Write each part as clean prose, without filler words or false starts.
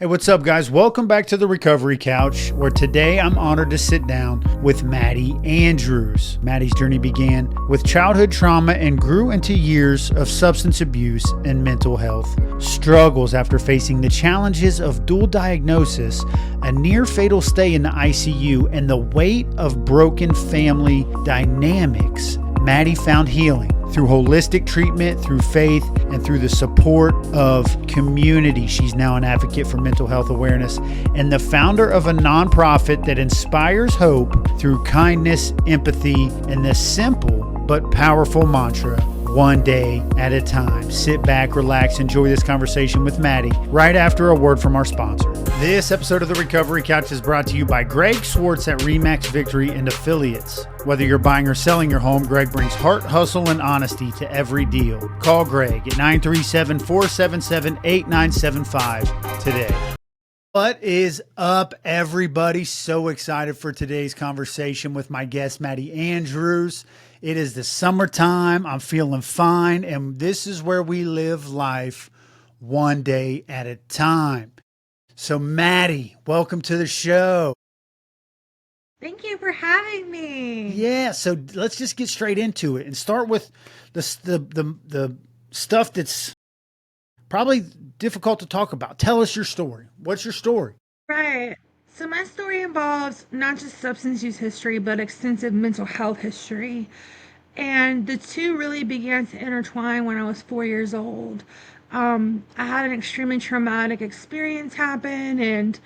Hey, what's up, guys? Welcome back to the Recovery Couch, where today I'm honored to sit down with Maddie Andrews. Maddie's journey began with childhood trauma and grew into years of substance abuse and mental health struggles after facing the challenges of dual diagnosis, a near fatal stay in the ICU, and the weight of broken family dynamics. Maddie found healing through holistic treatment, through faith, and through the support of community. She's now an advocate for mental health awareness and the founder of a nonprofit that inspires hope through kindness, empathy, and the simple but powerful mantra, one day at a time. Sit back, relax, enjoy this conversation with Maddie right after a word from our sponsor. This episode of the Recovery Couch is brought to you by Greg Swartz at Remax Victory and Affiliates. Whether you're buying or selling your home, Greg brings heart, hustle, and honesty to every deal. Call Greg at 937-477-8975 today. What is up, everybody? So excited for today's conversation with my guest, Maddie Andrews. It is the summertime. I'm feeling fine, and this is where we live life one day at a time. So, Maddie, welcome to the show. Thank you for having me. Yeah, so let's just get straight into it and start with the stuff that's probably difficult to talk about. Tell us your story. What's your story? Right. So my story involves not just substance use history, but extensive mental health history. And the two really began to intertwine when I was 4 years old. I had an extremely traumatic experience happen, and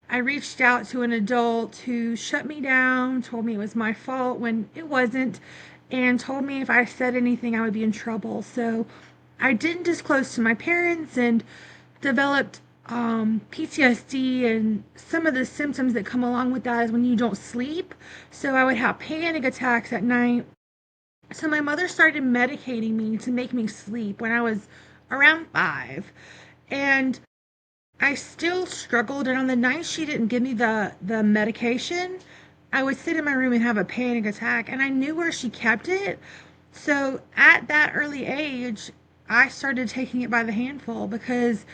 I reached out to an adult who shut me down, told me it was my fault when it wasn't, and told me if I said anything, I would be in trouble. So I didn't disclose to my parents and developed PTSD, and some of the symptoms that come along with that is when you don't sleep. So I would have panic attacks at night. So my mother started medicating me to make me sleep when I was around 5. And I still struggled, and on the night she didn't give me the medication, I would sit in my room and have a panic attack, and I knew where she kept it. So at that early age, I started taking it by the handful because,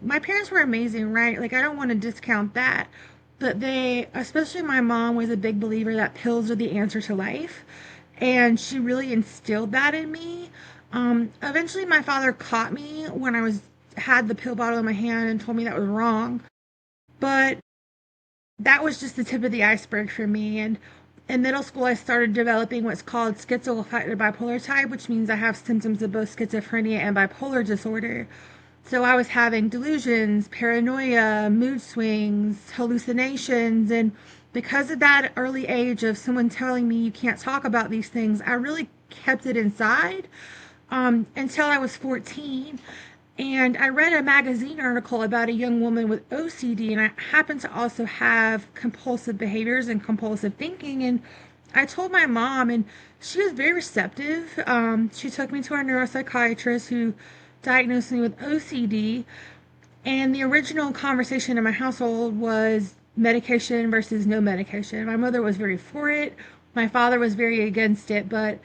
my parents were amazing, right? Like, I don't want to discount that, but especially my mom, was a big believer that pills are the answer to life, and she really instilled that in me. Eventually my father caught me when I had the pill bottle in my hand and told me that was wrong. But that was just the tip of the iceberg for me. And in middle school, I started developing what's called schizoaffective bipolar type, which means I have symptoms of both schizophrenia and bipolar disorder. So I was having delusions, paranoia, mood swings, hallucinations, and because of that early age of someone telling me you can't talk about these things, I really kept it inside until I was 14. And I read a magazine article about a young woman with OCD, and I happen to also have compulsive behaviors and compulsive thinking. And I told my mom, and she was very receptive. She took me to our neuropsychiatrist who diagnosed me with OCD. And the original conversation in my household was medication versus no medication. My mother was very for it. My father was very against it. But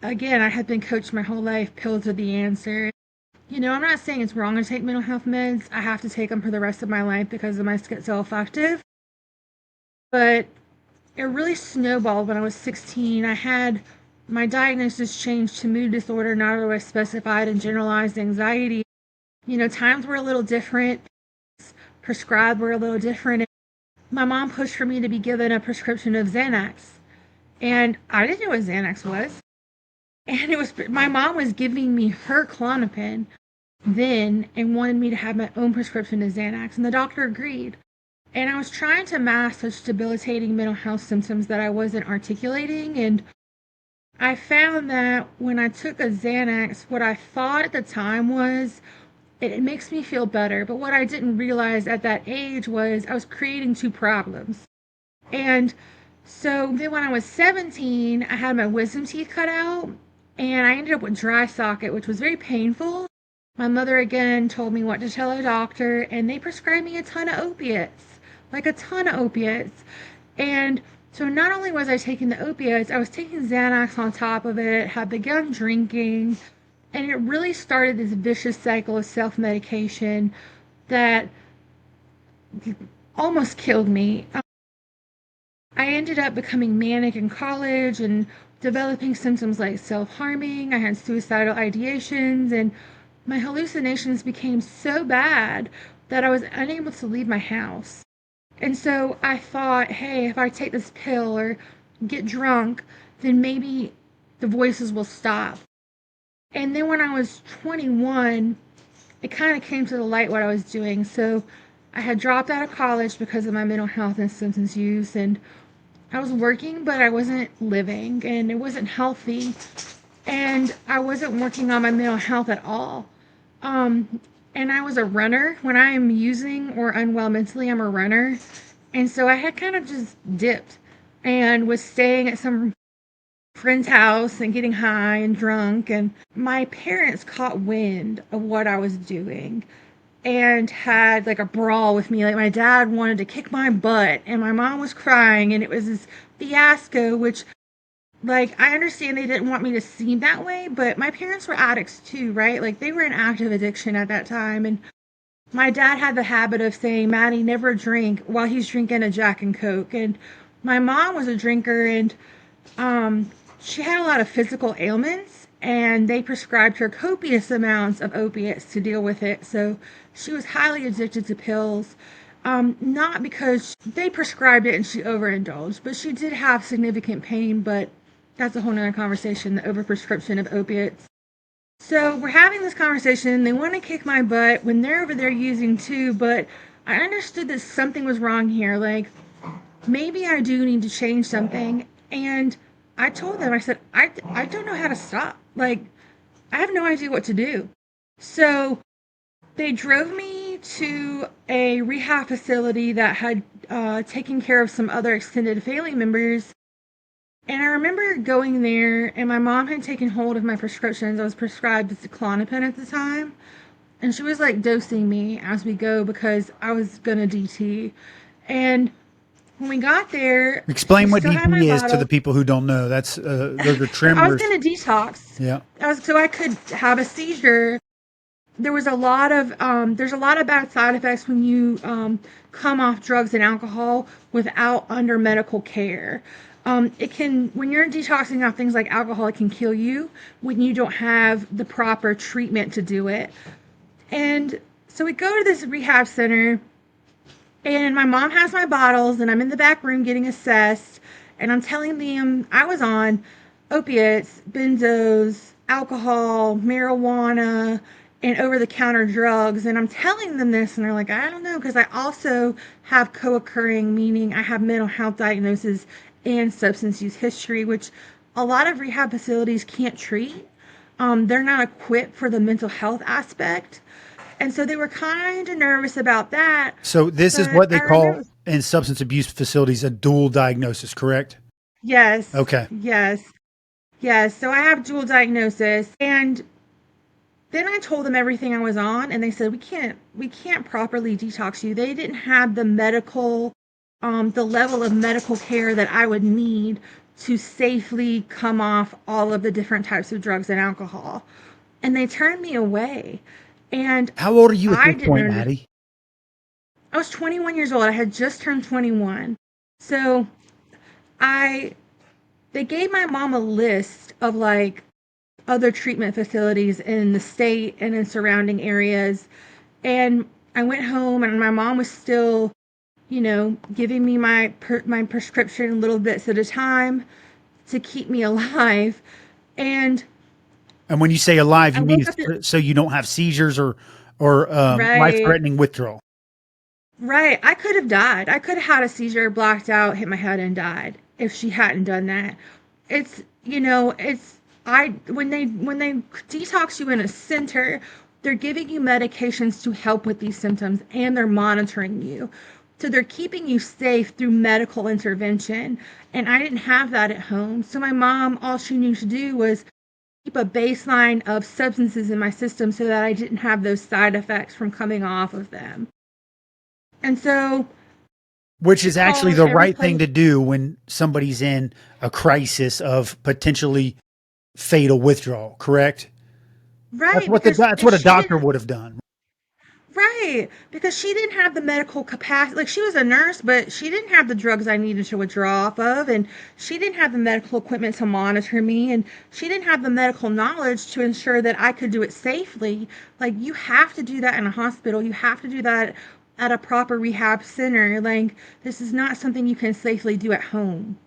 again, I had been coached my whole life, pills are the answer. I'm not saying it's wrong to take mental health meds. I have to take them for the rest of my life because of my schizoaffective. But it really snowballed when I was 16. I had my diagnosis changed to mood disorder, not otherwise specified, and generalized anxiety. Times were a little different. Prescribed were a little different. My mom pushed for me to be given a prescription of Xanax. And I didn't know what Xanax was. And my mom was giving me her Klonopin then and wanted me to have my own prescription of Xanax, and the doctor agreed. And I was trying to mask such debilitating mental health symptoms that I wasn't articulating, and I found that when I took a Xanax, what I thought at the time was it makes me feel better, but what I didn't realize at that age was I was creating two problems. And so then when I was 17, I had my wisdom teeth cut out, and I ended up with dry socket, which was very painful. My mother again told me what to tell a doctor, and they prescribed me a ton of opiates, like a ton of opiates. And so not only was I taking the opiates, I was taking Xanax on top of it, had begun drinking, and it really started this vicious cycle of self-medication that almost killed me. I ended up becoming manic in college and developing symptoms like self harming. I had suicidal ideations, and my hallucinations became so bad that I was unable to leave my house. And so I thought, hey, if I take this pill or get drunk, then maybe the voices will stop. And then when I was 21, it kind of came to the light what I was doing. So I had dropped out of college because of my mental health and substance use, and I was working, but I wasn't living, and it wasn't healthy, and I wasn't working on my mental health at all. Um, and I was a runner. When I am using or unwell mentally, I'm a runner. And so I had kind of just dipped and was staying at some friend's house and getting high and drunk. And my parents caught wind of what I was doing and had like a brawl with me. Like my dad wanted to kick my butt and my mom was crying, and it was this fiasco, which like I understand they didn't want me to seem that way, but my parents were addicts too, right? Like they were in active addiction at that time, and my dad had the habit of saying, Maddie, never drink while he's drinking a Jack and Coke. And my mom was a drinker, and um, she had a lot of physical ailments, and they prescribed her copious amounts of opiates to deal with it. So she was highly addicted to pills. Not because they prescribed it and she overindulged, but she did have significant pain. But that's a whole nother conversation, the overprescription of opiates. So we're having this conversation. They want to kick my butt when they're over there using too, but I understood that something was wrong here. Like maybe I do need to change something. And I told them, I said, I don't know how to stop. Like I have no idea what to do. So they drove me to a rehab facility that had taken care of some other extended family members. And I remember going there, and my mom had taken hold of my prescriptions. I was prescribed Clonopin at the time, and she was like dosing me as we go because I was gonna DT. And when we got there, she Explain what still had my DP is to the bottle. people who don't know. That's those are I was tremors. gonna detox. Yeah. So I could have a seizure. There was a lot of there's a lot of bad side effects when you come off drugs and alcohol without under medical care. It can when you're detoxing off things like alcohol, it can kill you when you don't have the proper treatment to do it. And so we go to this rehab center, and my mom has my bottles, and I'm in the back room getting assessed, and I'm telling them I was on opiates, benzos, alcohol, marijuana, and over the counter drugs. And I'm telling them this, and they're like, I don't know, because I also have co occurring, meaning I have mental health diagnosis and substance use history, which a lot of rehab facilities can't treat. They're not equipped for the mental health aspect. And so they were kind of nervous about that. So this is But what they I remember, call in substance abuse facilities a dual diagnosis, correct? yes, Okay. yes, yes. So I have dual diagnosis, and then I told them everything I was on, and they said we can't properly detox you. They didn't have the level of medical care that I would need to safely come off all of the different types of drugs and alcohol, and they turned me away. And How old are you at I this didn't point, understand. Maddie? I was 21 years old. I had just turned 21. So I they gave my mom a list of like other treatment facilities in the state and in surrounding areas. And I went home, and my mom was still, giving me my prescription little bits at a time to keep me alive. And And when you say alive, I you mean woke up at, so you don't have seizures or life right, threatening withdrawal. right. I could have died. I could have had a seizure, blacked out, hit my head, and died if she hadn't done that. It's it's I when they detox you in a center, they're giving you medications to help with these symptoms, and they're monitoring you. So they're keeping you safe through medical intervention. And I didn't have that at home. So my mom, all she knew to do was keep a baseline of substances in my system so that I didn't have those side effects from coming off of them. And so Which she is actually called the every right thing place. to do when somebody's in a crisis of potentially fatal withdrawal, correct? Right, That's because what a she doctor didn't. would have done. Right, because she didn't have the medical capacity. Like, she was a nurse, but she didn't have the drugs I needed to withdraw off of, and she didn't have the medical equipment to monitor me, and she didn't have the medical knowledge to ensure that I could do it safely. Like, you have to do that in a hospital. You have to do that at a proper rehab center. Like, this is not something you can safely do at home.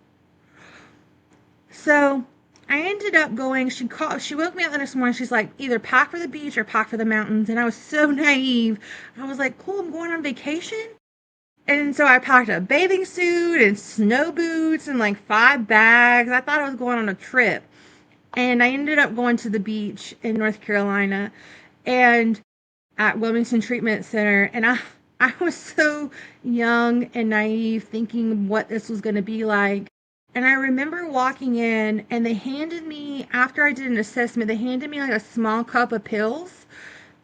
So I ended up going. She woke me up the next morning. She's like, either pack for the beach or pack for the mountains. And I was so naive. I was like, cool, I'm going on vacation. And so I packed a bathing suit and snow boots and like 5 bags. I thought I was going on a trip. And I ended up going to the beach in North Carolina and at Wilmington Treatment Center. And I was so young and naive thinking what this was going to be like. And I remember walking in and they handed me, after I did an assessment, they handed me like a small cup of pills.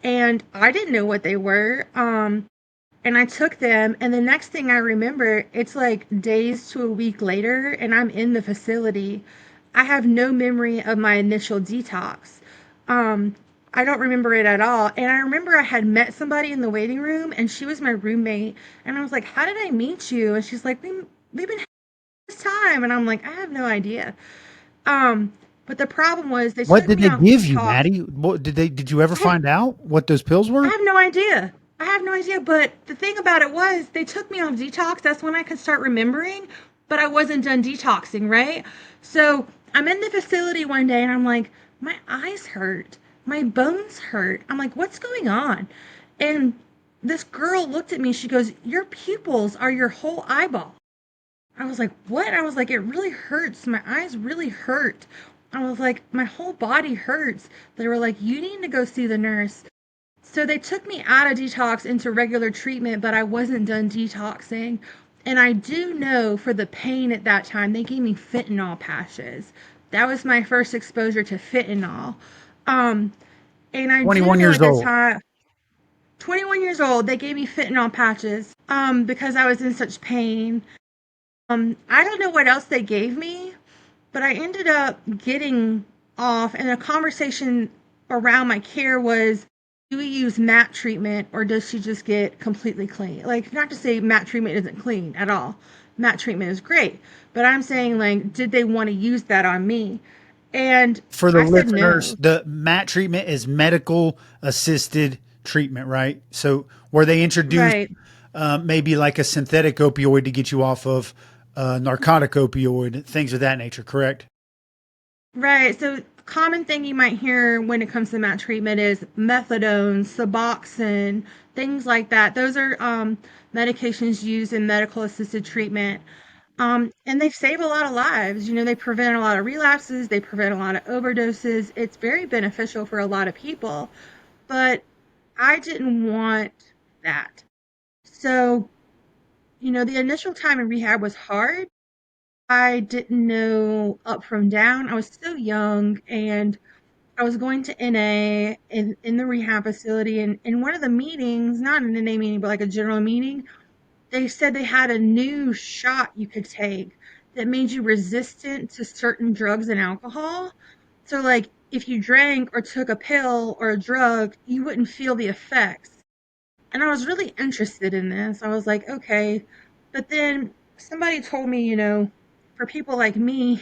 And I didn't know what they were. And I took them. And the next thing I remember, it's like days to a week later, and I'm in the facility. I have no memory of my initial detox. Um, I don't remember it at all. And I remember I had met somebody in the waiting room, and she was my roommate. And I was like, "How did I meet you?" And she's like, "We've been having this time." And I'm like, "I have no idea." Um, but the problem was they What took did me they off give you, detox. Maddie? What did they? Did you ever I have, find out what those pills I were? have no idea. I have no idea. But the thing about it was they took me off detox. That's when I could start remembering, but I wasn't done detoxing, right? So I'm in the facility one day and I'm like, my eyes hurt. My bones hurt. I'm like, what's going on? And this girl looked at me. She goes, your pupils are your whole eyeball. I was like, what? I was like, it really hurts. My eyes really hurt. I was like, my whole body hurts. They were like, you need to go see the nurse. So they took me out of detox into regular treatment, but I wasn't done detoxing. And I do know for the pain at that time, they gave me fentanyl patches. That was my first exposure to fentanyl. Um, and I do 21 know years at that old. time, 21 years old, they gave me fentanyl patches because I was in such pain. I don't know what else they gave me, but I ended up getting off, and the conversation around my care was, do we use mat treatment or does she just get completely clean? Like, not to say mat treatment isn't clean at all. Mat treatment is great. But I'm saying, like, did they want to use that on me? And For the I said listeners, no. the MAT treatment is medical assisted treatment, right? So where they introduce Right. maybe like a synthetic opioid to get you off of narcotic opioid, things of that nature, correct? Right. So, common thing you might hear when it comes to mat treatment is methadone, Suboxone, things like that. Those are medications used in medical assisted treatment. And they save a lot of lives. You know, they prevent a lot of relapses, they prevent a lot of overdoses. It's very beneficial for a lot of people. But I didn't want that. So, the initial time in rehab was hard. I didn't know up from down. I was so young and I was going to NA in the rehab facility, and in one of the meetings, not an NA meeting, but like a general meeting, they said they had a new shot you could take that made you resistant to certain drugs and alcohol. So, like, if you drank or took a pill or a drug, you wouldn't feel the effects. And I was really interested in this. I was like, okay. But then somebody told me, for people like me,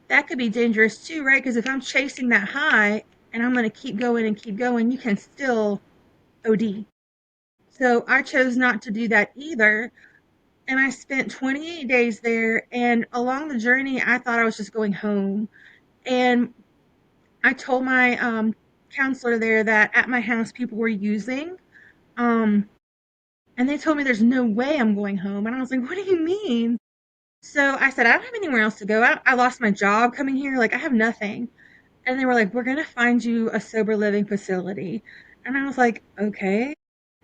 that could be dangerous too, right? Because if I'm chasing that high and I'm going to keep going and keep going, you can still OD. So I chose not to do that either. And I spent 28 days there. And along the journey, I thought I was just going home. And I told my counselor there that at my house, people were using. Um, and they told me there's no way I'm going home. And I was like, what do you mean? So I said, I don't have anywhere else to go. I lost my job coming here. Like, I have nothing. And they were like, we're going to find you a sober living facility. And I was like, okay.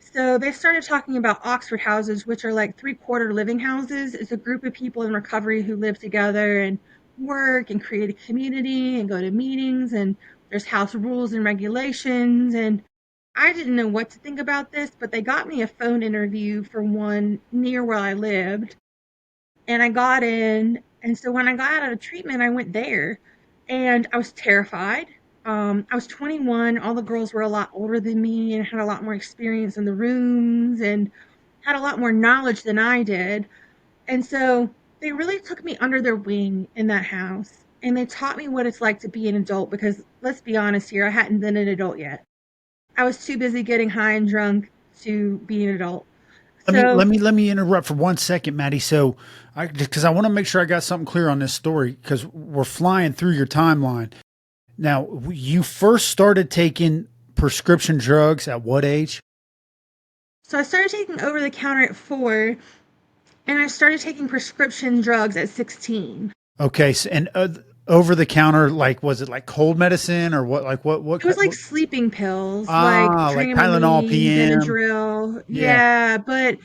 So they started talking about Oxford houses, which are like three-quarter living houses. It's a group of people in recovery who live together and work and create a community and go to meetings. And there's house rules and regulations. And I didn't know what to think about this, but they got me a phone interview for one near where I lived. And I got in. And so when I got out of treatment, I went there and I was terrified. I was 21. All the girls were a lot older than me and had a lot more experience in the rooms and had a lot more knowledge than I did. And so they really took me under their wing in that house. And they taught me what it's like to be an adult because let's be honest here, I hadn't been an adult yet. I was too busy getting high and drunk to be an adult. So, Let me interrupt for 1 second, Maddie. So, because I want to make sure I got something clear on this story because we're flying through your timeline. Now, you first started taking prescription drugs at what age? so I started taking over the counter at 4 and I started taking prescription drugs at 16. Okay, so, and over the counter, like was it like cold medicine or what? Like It was like what? sleeping pills, like Ah, like Tylenol Dramamine, PM. Benadryl. Yeah, Yeah, but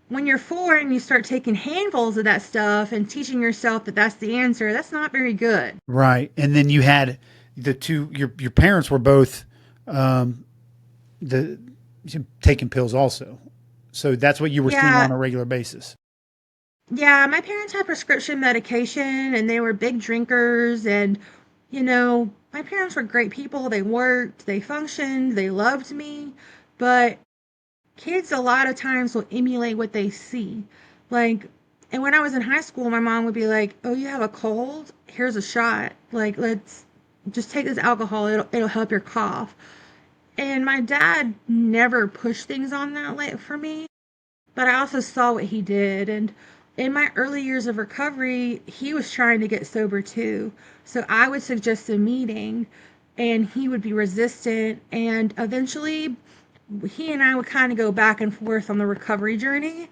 when you're 4 and you start taking handfuls of that stuff and teaching yourself that that's the answer, that's not very good. right. And then you had the two. Your parents were both um, the taking pills also. So that's what you were seeing Yeah, on a regular basis. yeah, my parents had prescription medication and they were big drinkers and my parents were great people. They worked, they functioned, they loved me, but kids a lot of times will emulate what they see. Like, and when I was in high school, my mom would be like, "Oh, you have a cold? Here's a shot. Like, let's just take this alcohol. It'll help your cough." And my dad never pushed things on that late for me, but I also saw what he did. And in my early years of recovery, he was trying to get sober too. So I would suggest a meeting and he would be resistant. And eventually, he and I would kind of go back and forth on the recovery journey,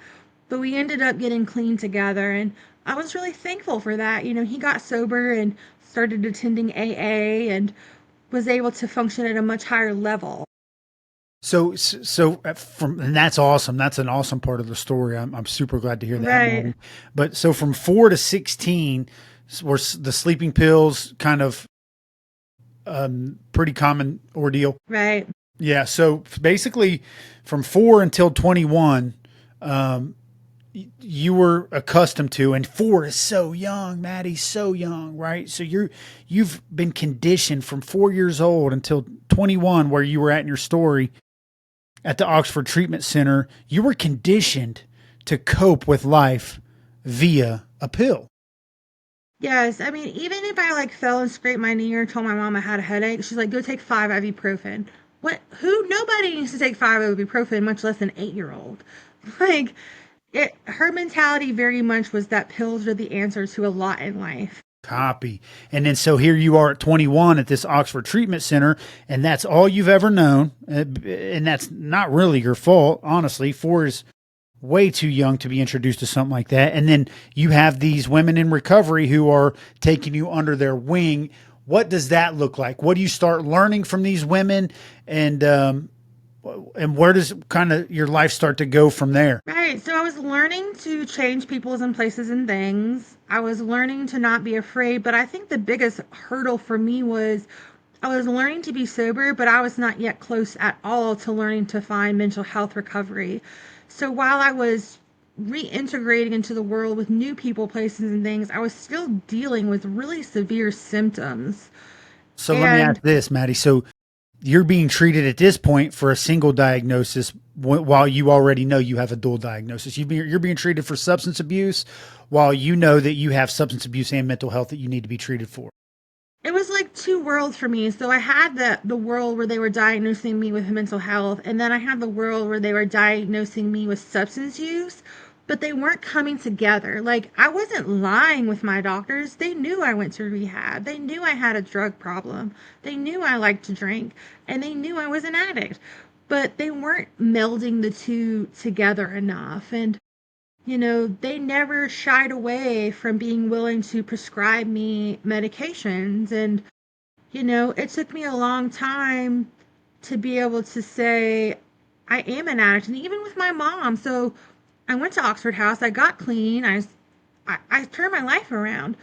but we ended up getting clean together. And I was really thankful for that. He got sober and started attending AA and was able to function at a much higher level. From and that's awesome. That's an awesome part of the story. I'm super glad to hear that, Right, Maddie. But so from 4 to 16, were the sleeping pills kind of pretty common ordeal? right. Yeah. So basically, from 4 until 21, um, you were accustomed to, and 4 is so young, Maddie, so young, right? So you've been conditioned from 4 years old until 21, where you were at in your story at the Oxford Treatment Center. You were conditioned to cope with life via a pill. Yes, I mean, even if I like fell and scraped my knee or told my mom I had a headache, she's like, "Go take 5 ibuprofen." What? Who? Nobody needs to take 5 ibuprofen, much less an 8-year-old. Like, her mentality very much was that pills are the answer to a lot in life. Copy. And then so here you are at 21 at this Oxford Treatment Center, and that's all you've ever known. And that's not really your fault, honestly. 4 is way too young to be introduced to something like that. And then you have these women in recovery who are taking you under their wing. What does that look like? What do you start learning from these women, and where does kind of your life start to go from there? Right. So I was learning to change people's and places and things. I was learning to not be afraid, but I think the biggest hurdle for me was I was learning to be sober, but I was not yet close at all to learning to find mental health recovery. So while I was reintegrating into the world with new people, places, and things, I was still dealing with really severe symptoms. So let me ask And this, Maddie. So you're being treated at this point for a single diagnosis while you already know you have a dual diagnosis. You're being treated for substance abuse while you know that you have substance abuse and mental health that you need to be treated for. it was like two worlds for me. So I had the world where they were diagnosing me with mental health, and then I had the world where they were diagnosing me with substance use, but they weren't coming together. Like I wasn't lying with my doctors. They knew I went to rehab. They knew I had a drug problem. They knew I liked to drink, and they knew I was an addict. But they weren't melding the two together enough. And they never shied away from being willing to prescribe me medications. And, it took me a long time to be able to say, I am an addict. And even with my mom. So I went to Oxford House, I got clean, I turned my life around.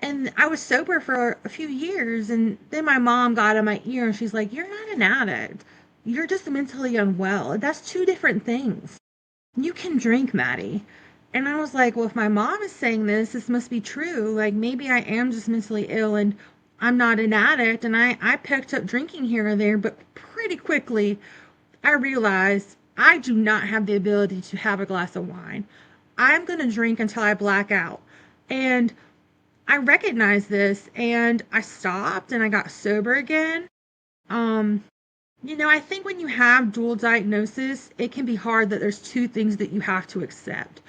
And I was sober for a few years. And then my mom got in my ear and she's like, "You're not an addict. You're just mentally unwell. That's two different things. You can drink, Maddie." And I was like, well, if my mom is saying this must be true. Like maybe I am just mentally ill. And I'm not an addict, and I picked up drinking here and there, but pretty quickly I realized I do not have the ability to have a glass of wine. I'm going to drink until I black out. And I recognized this and I stopped and I got sober again. Um, I think when you have dual diagnosis, it can be hard that there's two things that you have to accept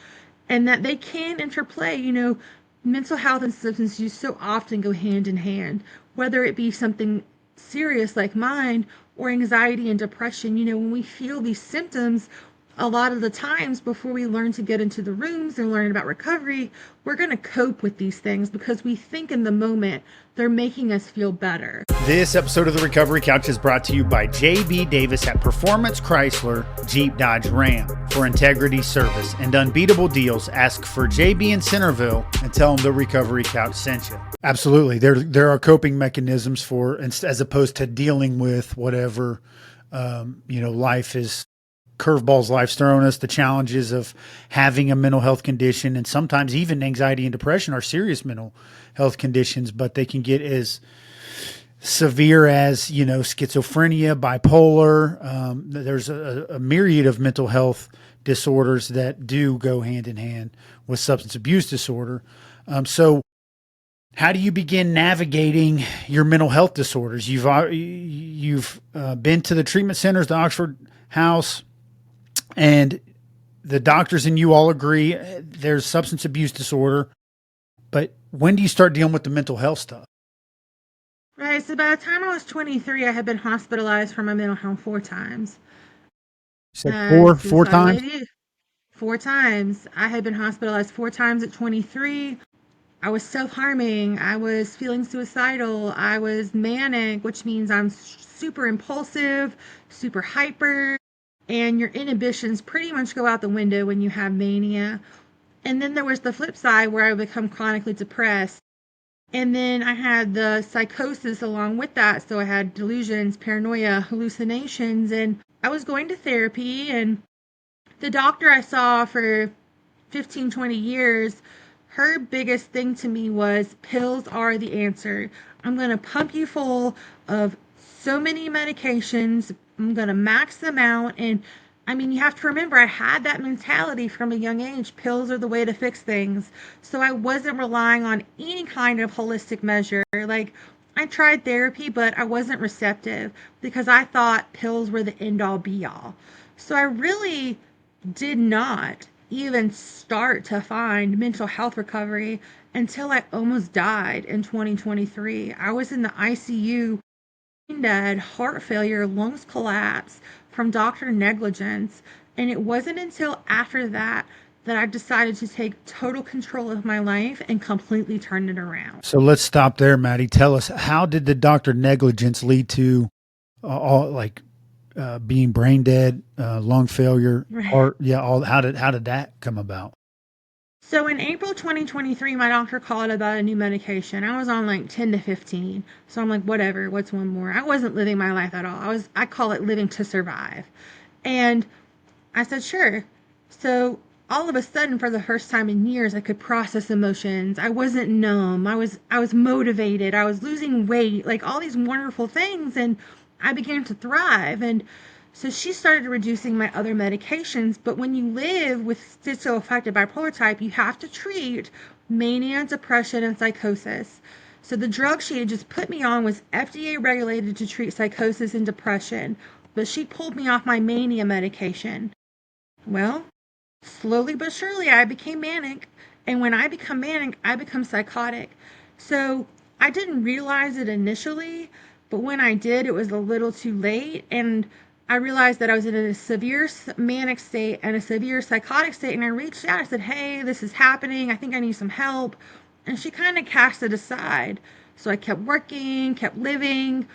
and that they can interplay. Mental health and substance use so often go hand in hand, whether it be something serious like mine or anxiety and depression. When we feel these symptoms, a lot of the times before we learn to get into the rooms and learn about recovery, we're going to cope with these things because we think in the moment they're making us feel better. This episode of The Recovery Couch is brought to you by J.B. Davis at Performance Chrysler Jeep Dodge Ram. For integrity, service, and unbeatable deals, ask for J.B. in Centerville and tell them The Recovery Couch sent you. Absolutely. There are coping mechanisms for, as opposed to dealing with whatever, life is, curveballs life's thrown us, the challenges of having a mental health condition, and sometimes even anxiety and depression are serious mental health conditions, but they can get as severe as, schizophrenia, bipolar. There's a myriad of mental health disorders that do go hand in hand with substance abuse disorder. So how do you begin navigating your mental health disorders? You've been to the treatment centers, the Oxford House, and the doctors and you all agree there's substance abuse disorder. But when do you start dealing with the mental health stuff? Right, so by the time I was 23, I had been hospitalized for my mental health 4 times. You said four times? Lady, 4 times. I had been hospitalized 4 times at 23. I was self-harming. I was feeling suicidal. I was manic, which means I'm super impulsive, super hyper, and your inhibitions pretty much go out the window when you have mania. And then there was the flip side where I would become chronically depressed. And then I had the psychosis along with that. So I had delusions, paranoia, hallucinations, and I was going to therapy. And the doctor I saw for 15, 20 years, her biggest thing to me was pills are the answer. I'm going to pump you full of so many medications. I'm going to max them out. And you have to remember, I had that mentality from a young age. Pills are the way to fix things. So I wasn't relying on any kind of holistic measure. Like, I tried therapy, but I wasn't receptive because I thought pills were the end all be all. So I really did not even start to find mental health recovery until I almost died in 2023. I was in the ICU, dead, heart failure, lungs collapse from doctor negligence. And it wasn't until after that that I decided to take total control of my life and completely turn it around. So let's stop there, Maddie. Tell us, how did the doctor negligence lead to being brain dead, lung failure, heart? Yeah, how did that come about? So in April 2023, my doctor called about a new medication. I was on like 10 to 15. So I'm like, whatever, what's one more? I wasn't living my life at all. I call it living to survive. And I said, sure. So all of a sudden, for the first time in years, I could process emotions. I wasn't numb. I was motivated. I was losing weight, like all these wonderful things, and I began to thrive. And so she started reducing my other medications. But when you live with schizoaffective bipolar type, you have to treat mania, depression, and psychosis. So the drug she had just put me on was FDA regulated to treat psychosis and depression, but she pulled me off my mania medication. Well, slowly but surely, I became manic. And when I become manic, I become psychotic. So I didn't realize it initially, but when I did, it was a little too late. And I realized that I was in a severe manic state and a severe psychotic state. And I reached out. I said, hey, this is happening. I think I need some help. And she kind of cast it aside. So I kept working, kept living.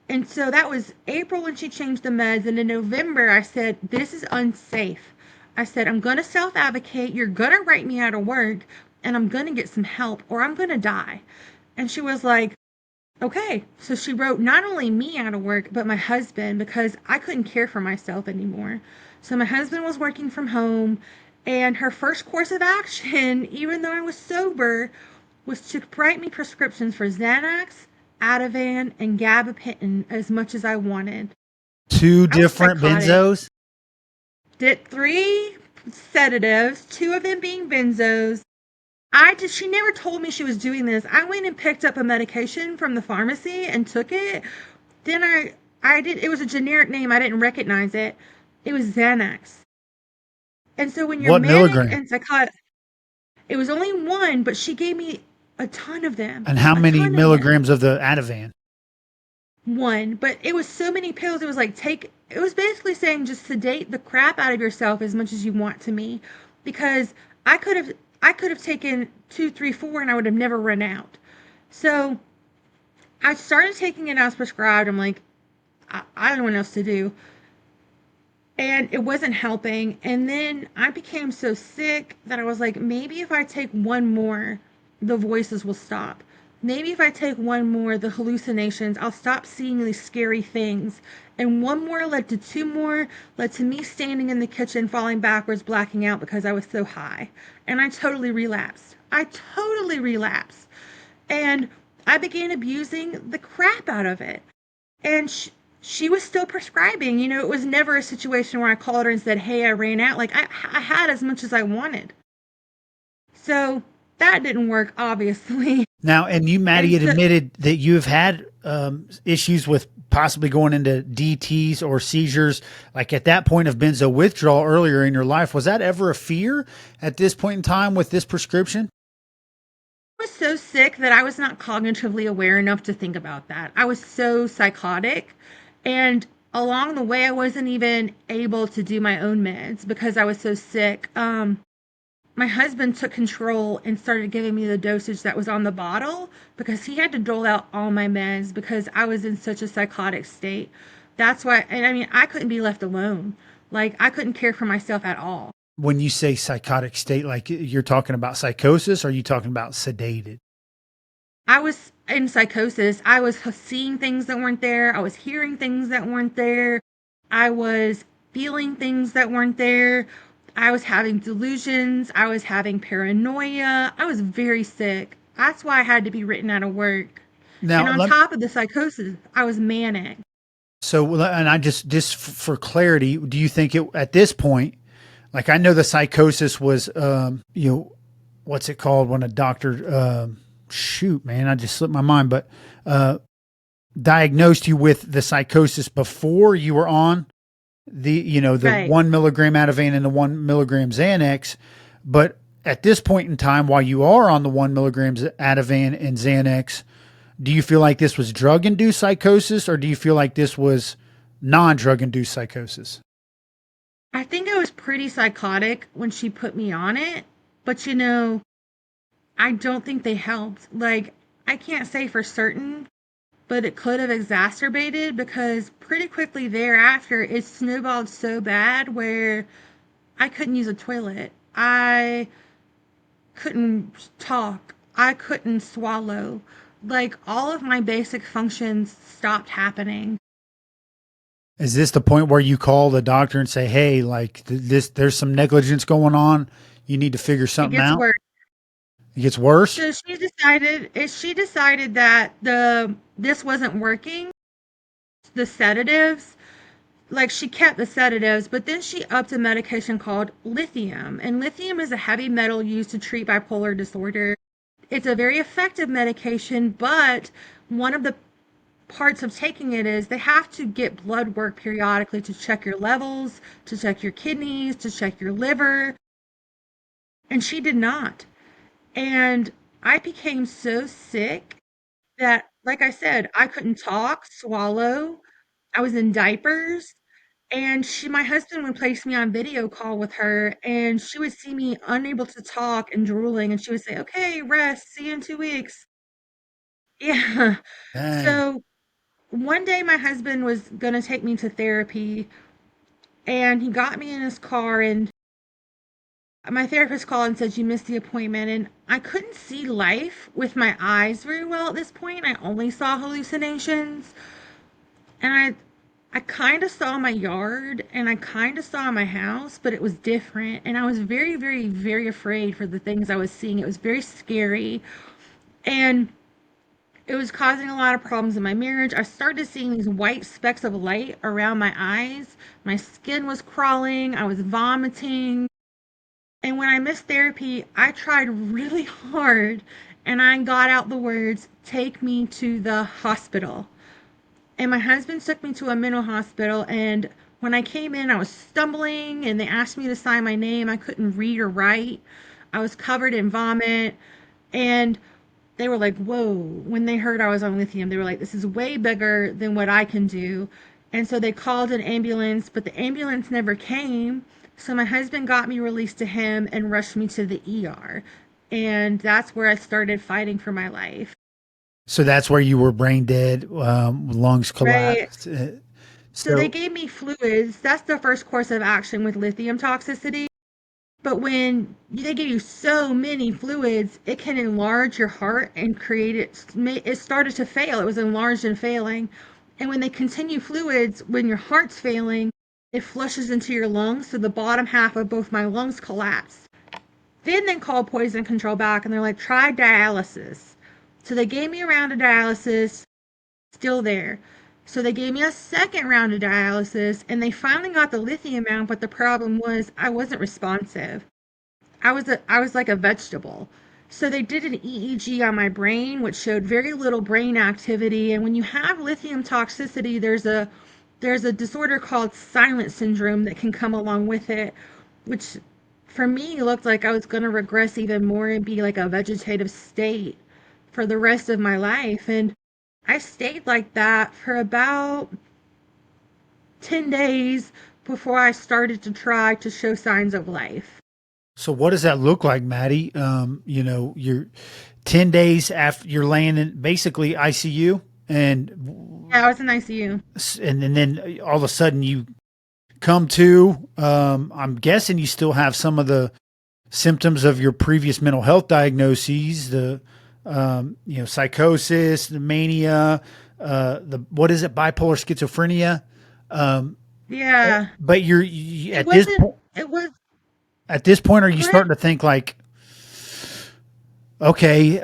And so that was April when she changed the meds. And in November, I said, this is unsafe. I said, I'm going to self-advocate. You're going to write me out of work and I'm going to get some help or I'm going to die. And she was like, okay. So she wrote not only me out of work, but my husband, because I couldn't care for myself anymore. So my husband was working from home, and her first course of action, even though I was sober, was to write me prescriptions for Xanax Ativan, and gabapentin as much as I wanted. Two I was different psychotic. benzos? Did 3 sedatives, 2 of them being benzos. She never told me she was doing this. I went and picked up a medication from the pharmacy and took it. Then I did, it was a generic name. I didn't recognize it. It was Xanax. And so when you're What manic milligram? and psychotic, it was only one, but she gave me a ton of them. And how A many ton of them. milligrams of the Ativan? One, but it was so many pills. It was like it was basically saying just sedate the crap out of yourself as much as you want to me, because I could have I could have taken two, three, four, and I would have never run out. So I started taking it as prescribed. I'm like, I don't know what else to do. And it wasn't helping. And then I became so sick that I was like, maybe if I take one more, the voices will stop. Maybe if I take one more, the hallucinations, I'll stop seeing these scary things. And one more led to two more, led to me standing in the kitchen, falling backwards, blacking out because I was so high. And I totally relapsed. I totally relapsed. And I began abusing the crap out of it. And she was still prescribing. It was never a situation where I called her and said, hey, I ran out. Like, I had as much as I wanted. So that didn't work, obviously. Now, and you, Maddie, And had so, admitted that you have had issues with possibly going into DTs or seizures. Like at that point of benzo withdrawal earlier in your life, was that ever a fear at this point in time with this prescription? I was so sick that I was not cognitively aware enough to think about that. I was so psychotic. And along the way, I wasn't even able to do my own meds because I was so sick. My husband took control and started giving me the dosage that was on the bottle because he had to dole out all my meds because I was in such a psychotic state. That's why, and I mean, I couldn't be left alone. Like, I couldn't care for myself at all. When you say psychotic state, like you're talking about psychosis, or are you talking about sedated? I was in psychosis. I was seeing things that weren't there. I was hearing things that weren't there. I was feeling things that weren't there. I was having delusions. I was having paranoia. I was very sick. That's why I had to be written out of work. And Now, on top of the psychosis, I was manic. and I just for clarity, do you think it at this point, like I know the psychosis was, what's it called when a doctor, shoot, man, I just slipped my mind, but uh, diagnosed you with the psychosis before you were on the Right. 1 milligram Ativan and the 1 milligram Xanax, but at this point in time, while you are on the 1 milligrams Ativan and Xanax, do you feel like this was drug induced psychosis, or do you feel like this was non drug induced psychosis? I think I was pretty psychotic when she put me on it, but I don't think they helped. Like, I can't say for certain, but it could have exacerbated because pretty quickly thereafter it snowballed so bad where I couldn't use a toilet. I couldn't talk. I couldn't swallow. Like all of my basic functions stopped happening. Is this the point where you call the doctor and say, "Hey, like there's some negligence going on. You need to figure It something gets out." worse. It gets worse. So she decided that the this wasn't working, the sedatives. Like she kept the sedatives, but then she upped a medication called lithium. And lithium is a heavy metal used to treat bipolar disorder. It's a very effective medication, but one of the parts of taking it is they have to get blood work periodically to check your levels, to check your kidneys, to check your liver. And she did not. And I became so sick that, like I said, I couldn't talk, swallow. I was in diapers. And my husband would place me on video call with her, and she would see me unable to talk and drooling, and she would say, okay, rest, see you in 2 weeks. Yeah. Dang. So one day my husband was going to take me to therapy, and he got me in his car, and my therapist called and said, you missed the appointment. And I couldn't see life with my eyes very well at this point. I only saw hallucinations. And I kind of saw my yard and I kind of saw my house, but it was different. And I was very, very, very afraid for the things I was seeing. It was very scary. And It was causing a lot of problems in my marriage. I started seeing these white specks of light around my eyes. My skin was crawling. I was vomiting. And when I missed therapy, I tried really hard and I got out the words, take me to the hospital. And my husband took me to a mental hospital. And when I came in, I was stumbling and they asked me to sign my name. I couldn't read or write. I was covered in vomit. And they were like, whoa, when they heard I was on lithium, they were like, this is way bigger than what I can do. And so they called an ambulance, but the ambulance never came. So my husband got me released to him and rushed me to the ER. And that's where I started fighting for my life. So that's where you were brain dead, lungs Right. collapsed. So they So gave me fluids. That's the first course of action with lithium toxicity. But when they give you so many fluids, it can enlarge your heart and create it. It started to fail. It was enlarged and failing. And when they continue fluids, when your heart's failing, it flushes into your lungs. So the bottom half of both my lungs collapsed. Then they called poison control back and they're like, try dialysis. So they gave me a round of dialysis, still there. So they gave me a second round of dialysis and they finally got the lithium out, but the problem was I wasn't responsive. I was like a vegetable. So they did an EEG on my brain, which showed very little brain activity. And when you have lithium toxicity, there's a disorder called silent syndrome that can come along with it, which for me looked like I was going to regress even more and be like a vegetative state for the rest of my life. And I stayed like that for about 10 days before I started to try to show signs of life. so what does that look like, Maddie? You're 10 days after you're laying in basically ICU, Yeah, I was in ICU. and then all of a sudden you come to. I'm guessing you still have some of the symptoms of your previous mental health diagnoses, the psychosis, the mania, the what is it, bipolar schizophrenia. Um, Yeah. but It wasn't, it was, at this point, are you go ahead. starting to think like, okay,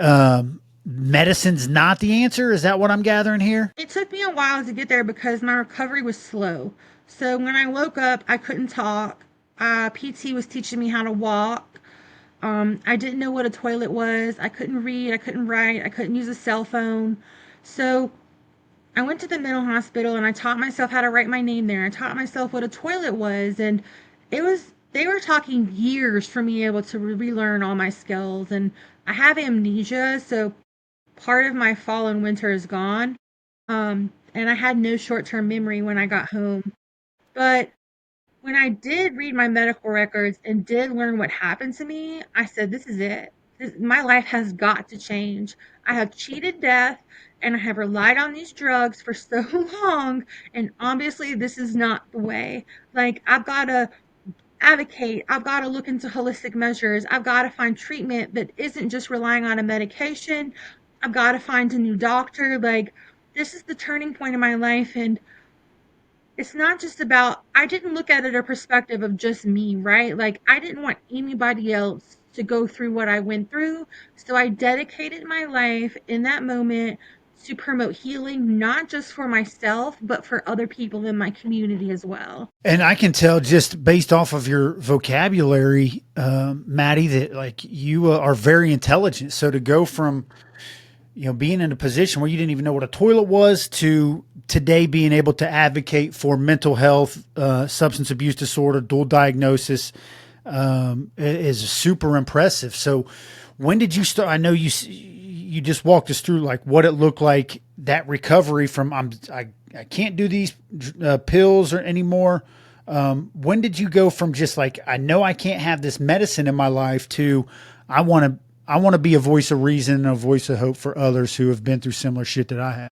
medicine's not the answer? Is that what I'm gathering here? It took me a while to get there because my recovery was slow. So when I woke up, I couldn't talk. PT was teaching me how to walk. I didn't know what a toilet was. I couldn't read. I couldn't write. I couldn't use a cell phone. So I went to the mental hospital and I taught myself how to write my name there. I taught myself what a toilet was. And they were talking years for me able to relearn all my skills. And I have amnesia. So part of my fall and winter is gone. And I had no short term memory when I got home. But when I did read my medical records and did learn what happened to me, I said, this is it. My life has got to change. I have cheated death and I have relied on these drugs for so long. And obviously, this is not the way. Like, I've got to advocate. I've got to look into holistic measures. I've got to find treatment that isn't just relying on a medication. I've got to find a new doctor. Like, this is the turning point in my life. And it's not just about, I didn't look at it a perspective of just me, right? Like, I didn't want anybody else to go through what I went through. So I dedicated my life in that moment to promote healing, not just for myself, but for other people in my community as well. And I can tell just based off of your vocabulary, Maddie, that like you are very intelligent. So to go from being in a position where you didn't even know what a toilet was to today being able to advocate for mental health, substance abuse disorder, dual diagnosis, is super impressive. So when did you start? I know you just walked us through like what it looked like, that recovery from I can't do these pills or anymore. When did you go from just like, I know I can't have this medicine in my life to I want to be a voice of reason and a voice of hope for others who have been through similar shit that I have?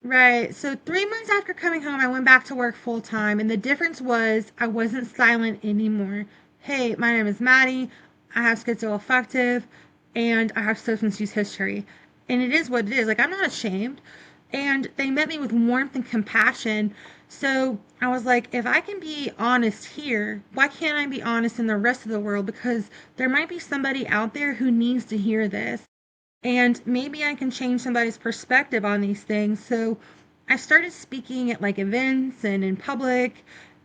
Right. So 3 months after coming home, I went back to work full time, and the difference was I wasn't silent anymore. Hey, my name is Maddie. I have schizoaffective, and I have substance use history, and it is what it is. Like, I'm not ashamed, and they met me with warmth and compassion. So I was like, if I can be honest here, why can't I be honest in the rest of the world? Because there might be somebody out there who needs to hear this. and maybe I can change somebody's perspective on these things. So I started speaking at like events and in public,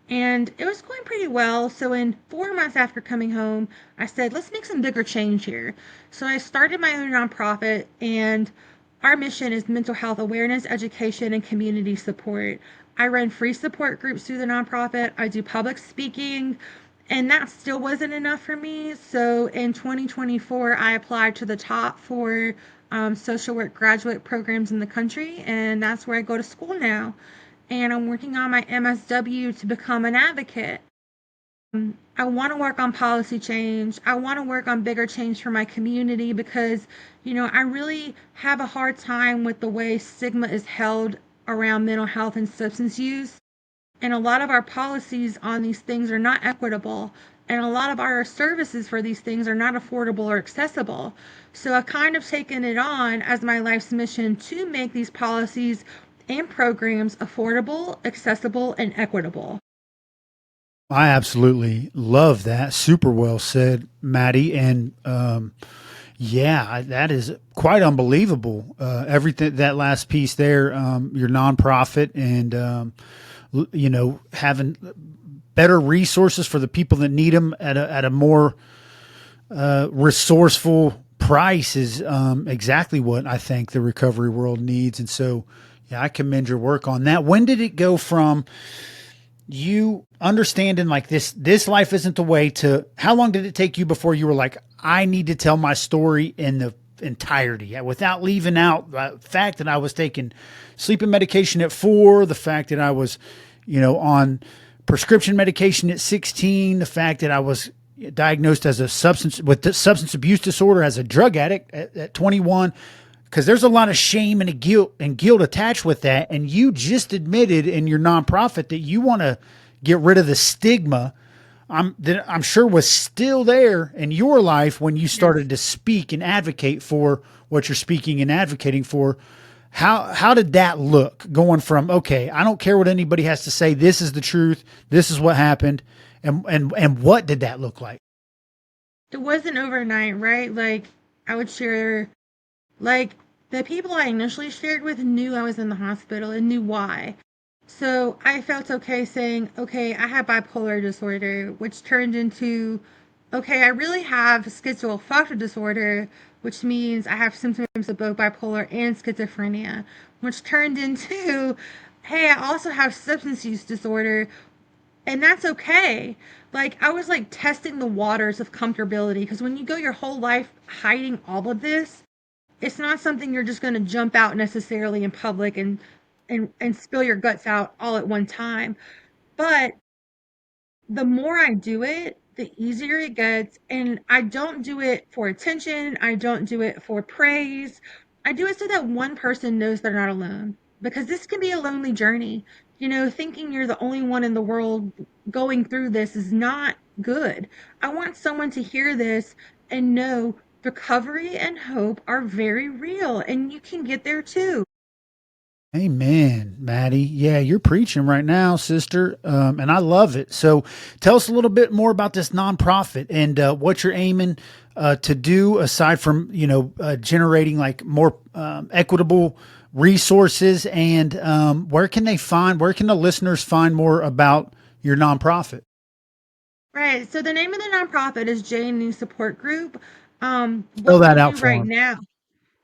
and it was going pretty well. So in 4 months after coming home, I said, let's make some bigger change here. So I started my own nonprofit, and our mission is mental health awareness, education, and community support. I run free support groups through the nonprofit. I do public speaking, and that still wasn't enough for me. So in 2024, I applied to the top four social work graduate programs in the country, and that's where I go to school now. And I'm working on my MSW to become an advocate. I want to work on policy change. I want to work on bigger change for my community because, I really have a hard time with the way stigma is held around mental health and substance use. And a lot of our policies on these things are not equitable. And a lot of our services for these things are not affordable or accessible. So I've kind of taken it on as my life's mission to make these policies and programs affordable, accessible, and equitable. I absolutely love that. Super well said, Maddie. And that is quite unbelievable. Everything, that last piece there, your nonprofit, and having better resources for the people that need them at a more resourceful price is exactly what I think the recovery world needs. And so, yeah, I commend your work on that. When did it go from you understanding like this life isn't the way to how long did it take you before you were like, I need to tell my story in the entirety without leaving out the fact that I was taking sleeping medication at 4, the fact that I was, on prescription medication at 16, the fact that I was diagnosed as a substance abuse disorder as a drug addict at 21, because there's a lot of shame and guilt attached with that. And you just admitted in your nonprofit that you want to get rid of the stigma. That I'm sure was still there in your life when you started to speak and advocate for what you're speaking and advocating for. How did that look going from, okay, I don't care what anybody has to say, this is the truth, this is what happened, and what did that look like? It wasn't overnight, right? Like, I would share, like, the people I initially shared with knew I was in the hospital and knew why. So I felt okay saying, okay, I have bipolar disorder, which turned into, okay, I really have schizoaffective disorder, which means I have symptoms of both bipolar and schizophrenia, which turned into, hey, I also have substance use disorder, and that's okay. Like, I was like testing the waters of comfortability because when you go your whole life hiding all of this, it's not something you're just going to jump out necessarily in public and spill your guts out all at one time. But the more I do it, the easier it gets. And I don't do it for attention. I don't do it for praise. I do it so that one person knows they're not alone. Because this can be a lonely journey. Thinking you're the only one in the world going through this is not good. I want someone to hear this and know recovery and hope are very real, and you can get there too. Amen, Maddie. Yeah, you're preaching right now, sister, and I love it. So, tell us a little bit more about this nonprofit and what you're aiming to do, aside from generating like more equitable resources. And where can the listeners find more about your nonprofit? Right. So the name of the nonprofit is J&E Support Group. Spell What we that out do for right them. now,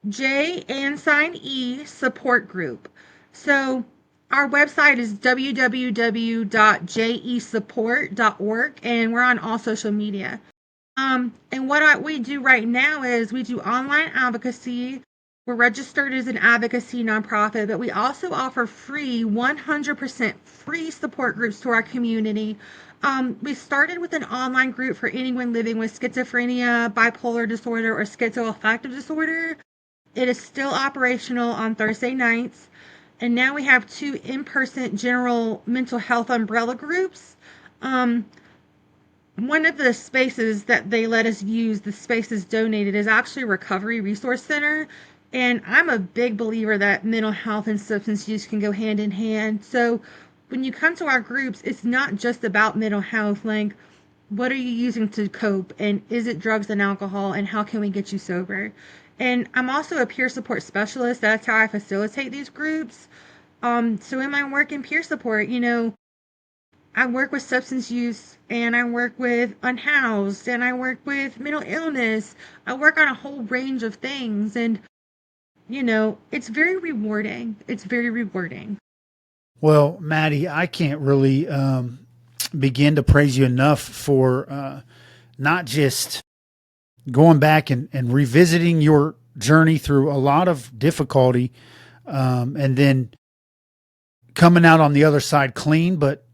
J and sign E Support Group. So our website is www.jesupport.org, and we're on all social media. And we do right now is we do online advocacy. We're registered as an advocacy nonprofit, but we also offer free, 100% free support groups to our community. We started with an online group for anyone living with schizophrenia, bipolar disorder, or schizoaffective disorder. It is still operational on Thursday nights. And now we have 2 in-person general mental health umbrella groups. Um, One of the spaces that they let us use, the spaces donated, is actually a recovery resource center. And I'm a big believer that mental health and substance use can go hand in hand. So when you come to our groups, it's not just about mental health. Like, what are you using to cope? And is it drugs and alcohol? And how can we get you sober? And I'm also a peer support specialist. That's how I facilitate these groups. So in my work in peer support, I work with substance use and I work with unhoused and I work with mental illness. I work on a whole range of things. And, it's very rewarding. It's very rewarding. Well, Maddie, I can't really begin to praise you enough for not just going back and revisiting your journey through a lot of difficulty, and then coming out on the other side clean, but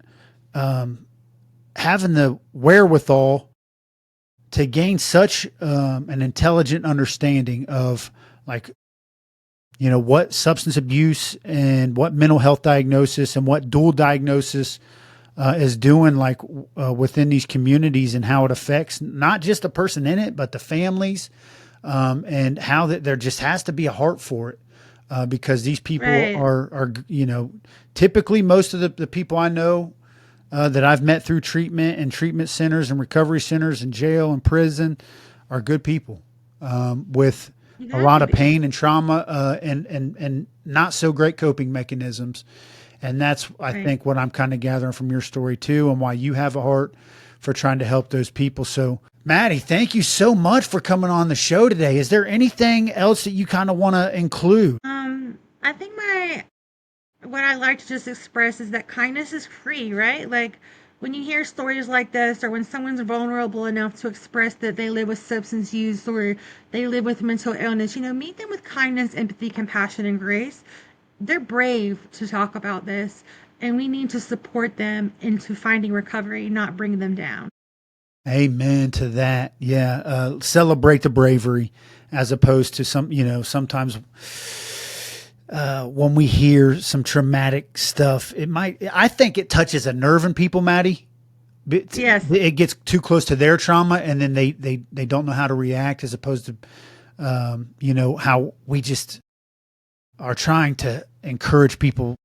having the wherewithal to gain such an intelligent understanding of, like, what substance abuse and what mental health diagnosis and what dual diagnosis is doing, like within these communities, and how it affects not just the person in it, but the families, and how that there just has to be a heart for it, because these people Right. are typically most of the people I know that I've met through treatment and treatment centers and recovery centers and jail and prison are good people, with You a have lot to of be. pain and trauma, and not so great coping mechanisms. And that's, I Right. think, what I'm kind of gathering from your story too, and why you have a heart for trying to help those people. So, Maddie, thank you so much for coming on the show today. Is there anything else that you kind of want to include? I think what I like to just express is that kindness is free, right? Like when you hear stories like this, or when someone's vulnerable enough to express that they live with substance use or they live with mental illness, meet them with kindness, empathy, compassion, and grace. They're brave to talk about this, and we need to support them into finding recovery, not bring them down. Amen to that. Yeah. Celebrate the bravery, as opposed to sometimes when we hear some traumatic stuff, I think it touches a nerve in people, Maddie. Yes. It gets too close to their trauma, and then they don't know how to react, as opposed to, how we just are trying to encourage people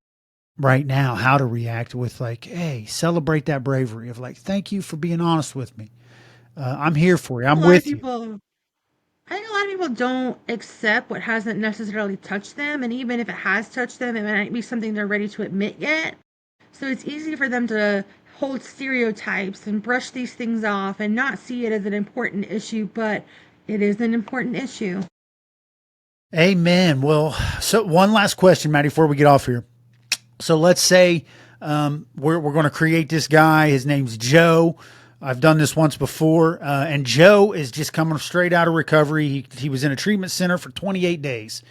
right now how to react with, like, hey, celebrate that bravery of, like, thank you for being honest with me. I'm here for you. A I'm lot of with you. people I think a lot of people don't accept what hasn't necessarily touched them, and even if it has touched them, it might be something they're ready to admit yet. So it's easy for them to hold stereotypes and brush these things off and not see it as an important issue, but it is an important issue. Amen. Well, so one last question, Maddie, before we get off here. So let's say we're going to create this guy. His name's Joe. I've done this once before, and Joe is just coming straight out of recovery. He was in a treatment center for 28 days,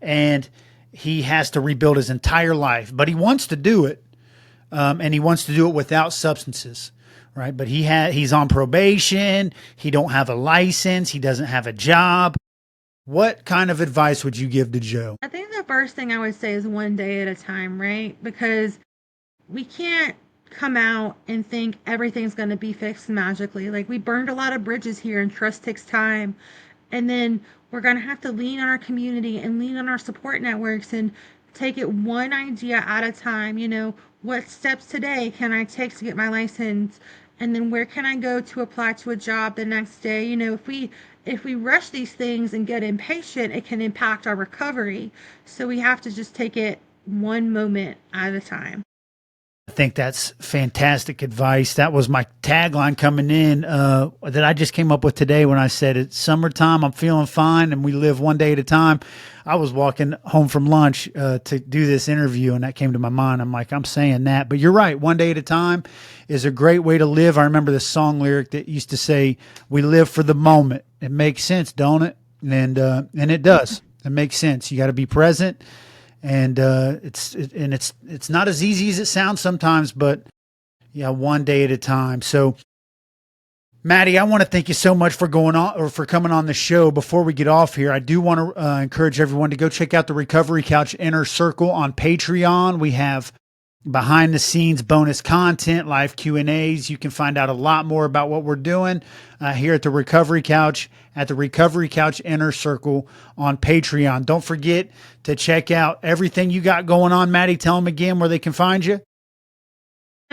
and he has to rebuild his entire life. But he wants to do it, and he wants to do it without substances, right? But he's on probation. He don't have a license. He doesn't have a job. What kind of advice would you give to Joe? I think the first thing I would say is one day at a time, right? Because we can't come out and think everything's going to be fixed magically. Like we burned a lot of bridges here, and trust takes time. And then we're going to have to lean on our community and lean on our support networks and take it one idea at a time. What steps today can I take to get my license? And then where can I go to apply to a job the next day? If we rush these things and get impatient, it can impact our recovery. So we have to just take it one moment at a time. I think that's fantastic advice. That was my tagline coming in, that I just came up with today when I said it's summertime. I'm feeling fine, and we live one day at a time. I was walking home from lunch to do this interview, and that came to my mind. I'm like, I'm saying that, but you're right. One day at a time is a great way to live. I remember this song lyric that used to say, "We live for the moment." It makes sense, don't it? And it does. It makes sense. You got to be present, and it's not as easy as it sounds sometimes, but yeah, one day at a time. So, Maddie, I want to thank you so much for going on, or for coming on the show. Before we get off here, I do want to encourage everyone to go check out the Recovery Couch Inner Circle on Patreon. We have behind the scenes bonus content, live Q&As. You can find out a lot more about what we're doing here at the Recovery Couch, at the Recovery Couch Inner Circle on Patreon. Don't forget to check out everything you got going on. Maddie, tell them again where they can find you.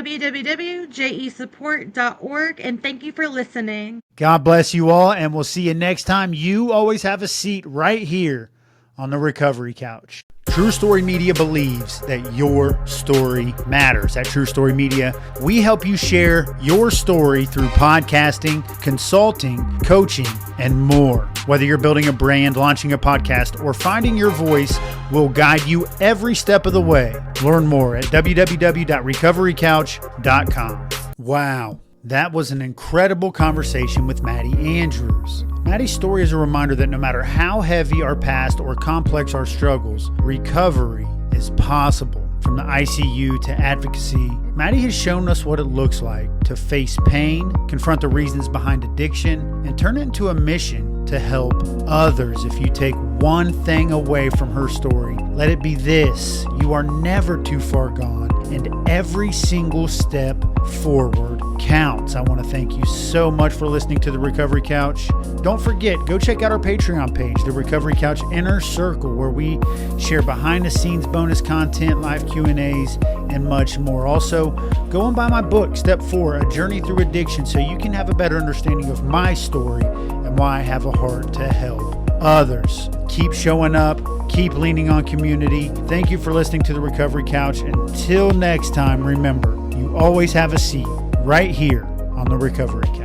www.jesupport.org, and thank you for listening. God bless you all, and we'll see you next time. You always have a seat right here on the Recovery Couch. True Story Media believes that your story matters. At True Story Media, we help you share your story through podcasting, consulting, coaching, and more. Whether you're building a brand, launching a podcast, or finding your voice, we'll guide you every step of the way. Learn more at www.recoverycouch.com. Wow, that was an incredible conversation with Maddie Andrews. Maddie's story is a reminder that no matter how heavy our past or complex our struggles, recovery is possible. From the ICU to advocacy, Maddie has shown us what it looks like to face pain, confront the reasons behind addiction, and turn it into a mission to help others. If you take one thing away from her story, let it be this: you are never too far gone, and every single step forward counts. I want to thank you so much for listening to The Recovery Couch. Don't forget, go check out our Patreon page, The Recovery Couch Inner Circle, where we share behind-the-scenes bonus content, live Q&As, and much more. Also, go and buy my book, Step 4, A Journey Through Addiction, so you can have a better understanding of my story and why I have a heart to help others. Keep showing up. Keep leaning on community. Thank you for listening to The Recovery Couch. Until next time, remember, you always have a seat right here on The Recovery Couch.